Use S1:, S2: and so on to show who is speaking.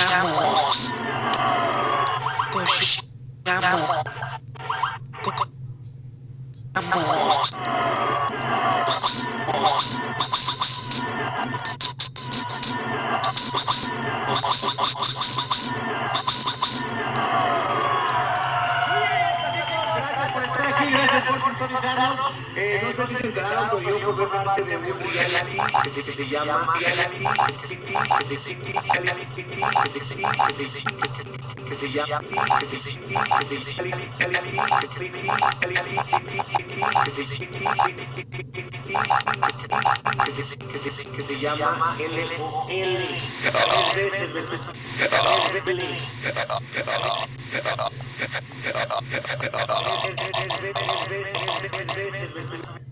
S1: cocinamos,
S2: Gracias por sintonizarnos. No sé si se enteraron, pero yo formé parte de un reality que se llama LOL.